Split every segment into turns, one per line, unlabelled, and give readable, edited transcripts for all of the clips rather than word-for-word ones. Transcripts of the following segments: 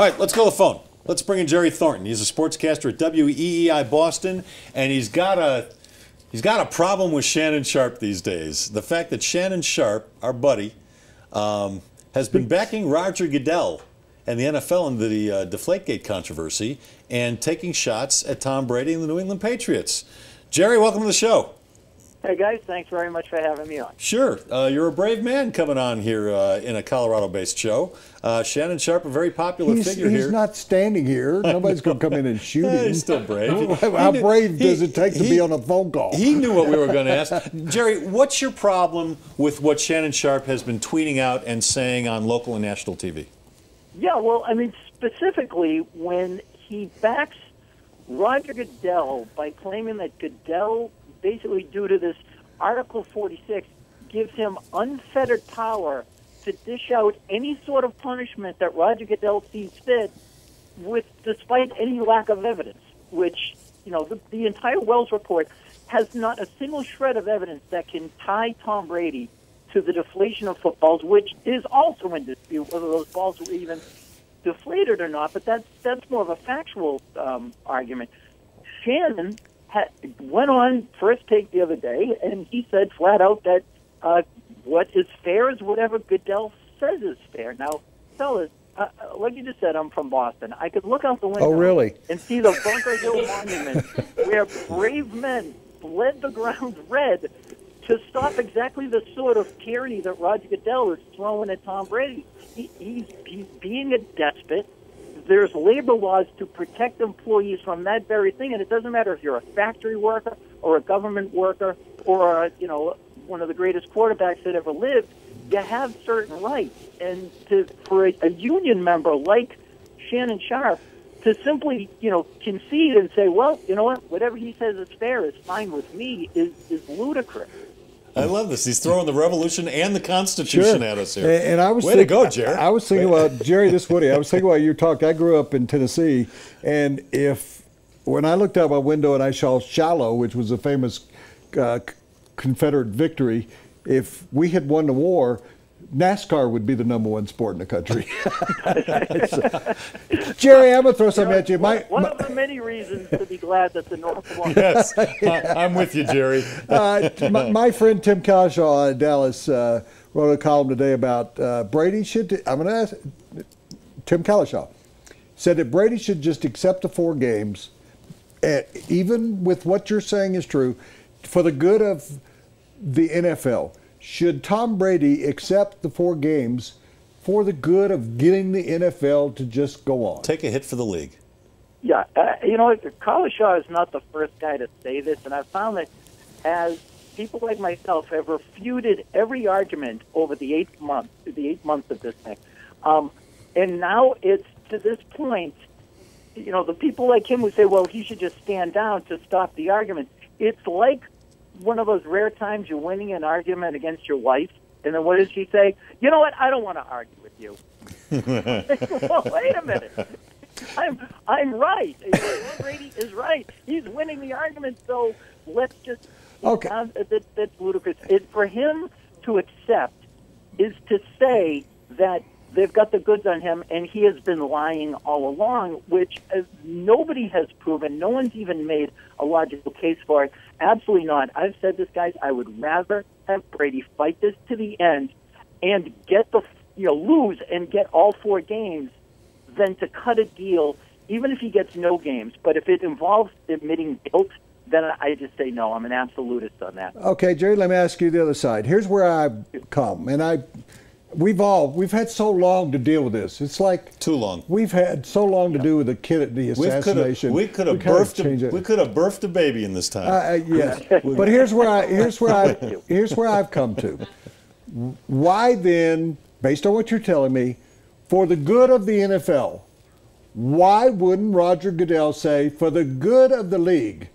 All right, let's go to the phone. Let's bring in Jerry Thornton. He's a sportscaster at WEEI Boston, and he's got a problem with Shannon Sharpe these days. The fact that Shannon Sharpe, our buddy, has been backing Roger Goodell and the NFL in the Deflategate controversy and taking shots at Tom Brady and the New England Patriots. Jerry, welcome to the show.
Hey, guys. Thanks very much for having me on.
Sure. You're a brave man coming on here in a Colorado-based show. Shannon Sharpe, a very popular figure here.
He's not standing here. Nobody's going to come in and shoot him.
He's still brave.
How brave does it take to be on a phone call?
He knew what we were going to ask. Jerry, what's your problem with what Shannon Sharpe has been tweeting out and saying on local and national TV?
Yeah, well, I mean, specifically when he backs Roger Goodell by claiming that Goodell, basically due to this Article 46, gives him unfettered power to dish out any sort of punishment that Roger Goodell sees fit, despite any lack of evidence, which, you know, the entire Wells report has not a single shred of evidence that can tie Tom Brady to the deflation of footballs, which is also in dispute, whether those balls were even deflated or not, but that's more of a factual argument. Shannon went on First Take the other day, and he said flat out that what is fair is whatever Goodell says is fair. Now, fellas, like you just said, I'm from Boston. I could look out the window and see the Bunker Hill Monument where brave men bled the ground red to stop exactly the sort of tyranny that Roger Goodell is throwing at Tom Brady. He's being a despot. There's labor laws to protect employees from that very thing, and it doesn't matter if you're a factory worker or a government worker or one of the greatest quarterbacks that ever lived. You have certain rights, and for a union member like Shannon Sharpe to simply concede and say, well, you know what, whatever he says is fair is fine with me is ludicrous.
I love this. He's throwing the revolution and the Constitution at us here.
And I was
Way to go, Jerry.
I was thinking about Jerry this Woody. I was thinking about your talk. I grew up in Tennessee, and when I looked out my window and I saw Shiloh, which was a famous Confederate victory, if we had won the war, NASCAR would be the #1 sport in the country. Jerry, I'm going to throw something at you.
One of the many reasons to be glad that the North won.
Yes, I'm with you, Jerry.
My friend Tim Calishaw in Dallas wrote a column today about Brady should. I'm going to ask Tim Calishaw said that Brady should just accept the 4 games, even with what you're saying is true, for the good of the NFL. Should Tom Brady accept the 4 games for the good of getting the NFL to just go on?
Take a hit for the league.
Yeah, Calishaw is not the first guy to say this, and I've found that as people like myself have refuted every argument over the 8 months of this thing, and now it's to this point, the people like him who say, well, he should just stand down to stop the argument. It's like one of those rare times you're winning an argument against your wife, and then what does she say? You know what? I don't want to argue with you. Well, wait a minute. I'm right. Brady is right. He's winning the argument, so let's just...
Okay.
That's ludicrous. For him to accept is to say that they've got the goods on him, and he has been lying all along, which nobody has proven. No one's even made a logical case for it. Absolutely not. I've said this, guys. I would rather have Brady fight this to the end and get lose and get all 4 games than to cut a deal, even if he gets no games. But if it involves admitting guilt, then I just say no. I'm an absolutist on that.
Okay, Jerry, let me ask you the other side. Here's where I've come, and we've had so long to deal with this. It's like
too long.
We've had so long to do with the assassination.
We could have birthed a baby in this time.
Yes, but here's where I've come to. Why then, based on what you're telling me, for the good of the NFL, why wouldn't Roger Goodell say, for the good of the league,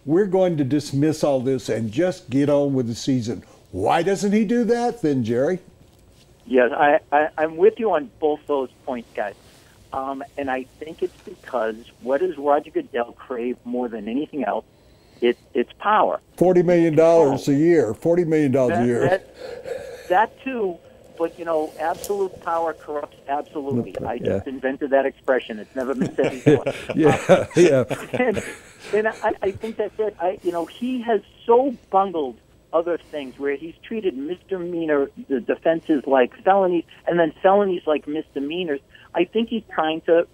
we're going to dismiss all this and just get on with the season? Why doesn't he do that then, Jerry?
Yes, I'm with you on both those points, guys. And I think it's because what does Roger Goodell crave more than anything else? It's power.
$40 million a year. $40 million a year.
That too, but, absolute power corrupts absolutely. I just invented that expression. It's never been said before. And I think that's it. He has so bungled other things where he's treated misdemeanor the defenses like felonies and then felonies like misdemeanors. I think he's trying to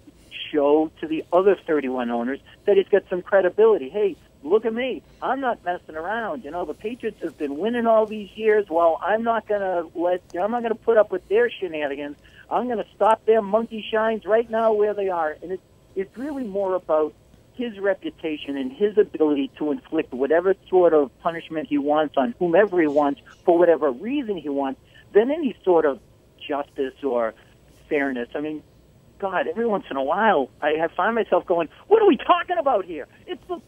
show to the other 31 owners that he's got some credibility. Hey, look at me. I'm not messing around. The Patriots have been winning all these years. Well, I'm not going to put up with their shenanigans. I'm going to stop their monkey shines right now where they are. And it's really more about his reputation and his ability to inflict whatever sort of punishment he wants on whomever he wants for whatever reason he wants than any sort of justice or fairness. I mean, God, every once in a while I find myself going, what are we talking about here? It's the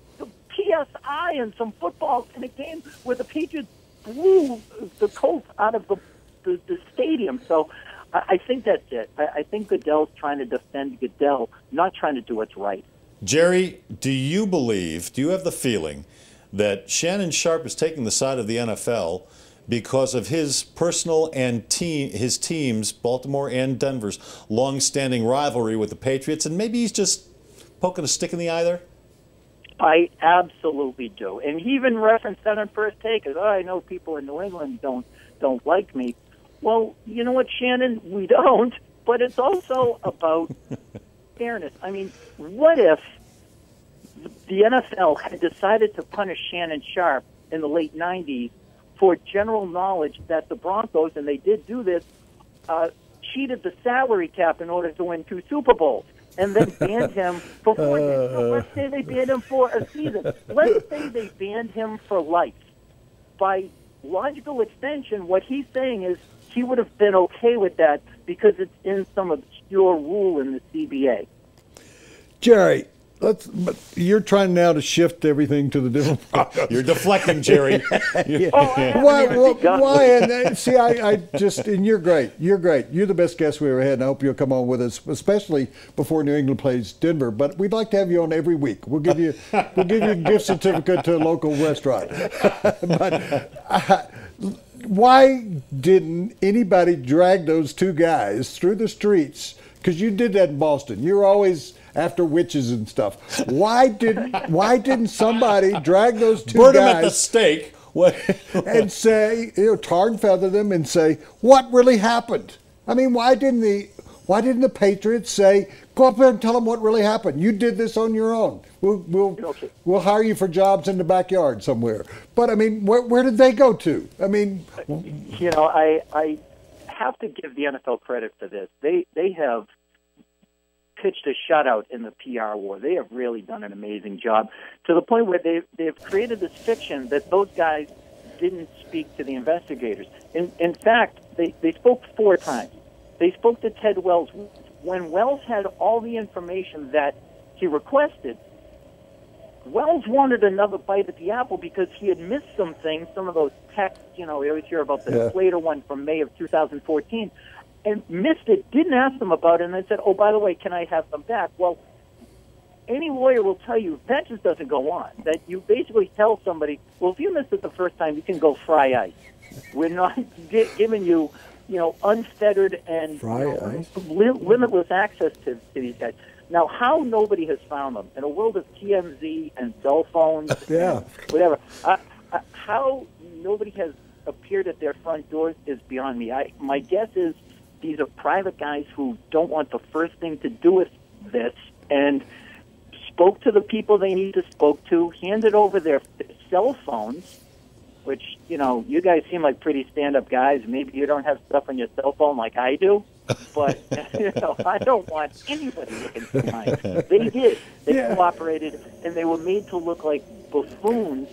PSI and some football in a game where the Patriots blew the Colts out of the stadium. So I think that's it. I think Goodell's trying to defend Goodell, not trying to do what's right.
Jerry, do you have the feeling that Shannon Sharpe is taking the side of the NFL because of his personal and his team's, Baltimore and Denver's, long-standing rivalry with the Patriots, and maybe he's just poking a stick in the eye there?
I absolutely do. And he even referenced that on First Take, as I know people in New England don't like me. Well, you know what, Shannon? We don't, but it's also about fairness. I mean, what if the NFL had decided to punish Shannon Sharpe in the late 90s for general knowledge that the Broncos, and they did do this, cheated the salary cap in order to win 2 Super Bowls, and then banned him for 4 years. So let's say they banned him for a season. Let's say they banned him for life. By logical extension, what he's saying is he would have been okay with that because it's in some obscure rule in the CBA.
Jerry, but you're trying now to shift everything to the different.
You're deflecting, Jerry.
Why? And see, I just, and you're great. You're great. You're the best guest we ever had, and I hope you'll come on with us, especially before New England plays Denver. But we'd like to have you on every week. We'll give you a gift certificate to a local restaurant. But why didn't anybody drag those 2 guys through the streets? Because you did that in Boston. You're always after witches and stuff. Why didn't somebody drag those 2
Burn
guys
them at the stake
and say, tar and feather them and say what really happened? I mean, why didn't the Patriots say, go up there and tell them what really happened? You did this on your own. We'll hire you for jobs in the backyard somewhere. But I mean, where did they go to? I mean,
I have to give the NFL credit for this. They have pitched a shutout in the PR war. They have really done an amazing job to the point where they've created this fiction that those guys didn't speak to the investigators. In fact, they spoke 4 times. They spoke to Ted Wells. When Wells had all the information that he requested, Wells wanted another bite at the apple because he had missed some things, some of those texts, you always hear about the Deflategate one from May of 2014, and missed it, didn't ask them about it, and then said, oh, by the way, can I have them back? Well, any lawyer will tell you that just doesn't go on, that you basically tell somebody, well, if you missed it the first time, you can go fry ice. We're not giving you, unfettered and limitless access to these guys. Now, how nobody has found them in a world of TMZ and cell phones and whatever, how nobody has appeared at their front doors is beyond me. My guess is these are private guys who don't want the first thing to do with this and spoke to the people they need to spoke to, handed over their cell phones, which, you guys seem like pretty stand-up guys. Maybe you don't have stuff on your cell phone like I do. But, I don't want anybody looking for mine. They did. They cooperated, and they were made to look like buffoons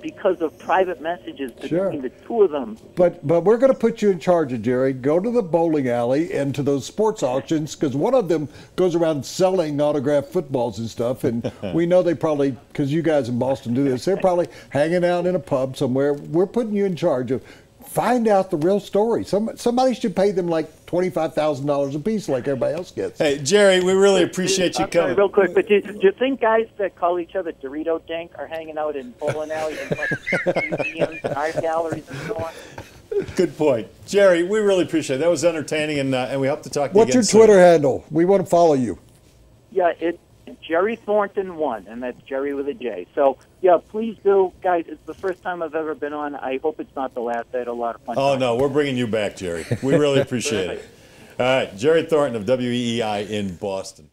because of private messages between the 2 of them. But
we're going to put you in charge of, Jerry. Go to the bowling alley and to those sports auctions, because one of them goes around selling autographed footballs and stuff, and we know they probably, because you guys in Boston do this, they're probably hanging out in a pub somewhere. We're putting you in charge of find out the real story. Somebody should pay them like $25,000 a piece like everybody else gets.
Hey, Jerry, we really appreciate you coming.
Real quick, but do you think guys that call each other Dorito Dank are hanging out in bowling alleys and museums and art galleries and so on?
Good point. Jerry, we really appreciate it. That was entertaining, and we hope to talk to you
What's
again
your
soon.
Twitter handle? We want to follow you.
Yeah, it's Jerry Thornton 1, and that's Jerry with a J. So, yeah, please do. Guys, it's the first time I've ever been on. I hope it's not the last. I had a lot of fun.
Oh, no, we're bringing you back, Jerry. We really appreciate it. All right, Jerry Thornton of WEEI in Boston.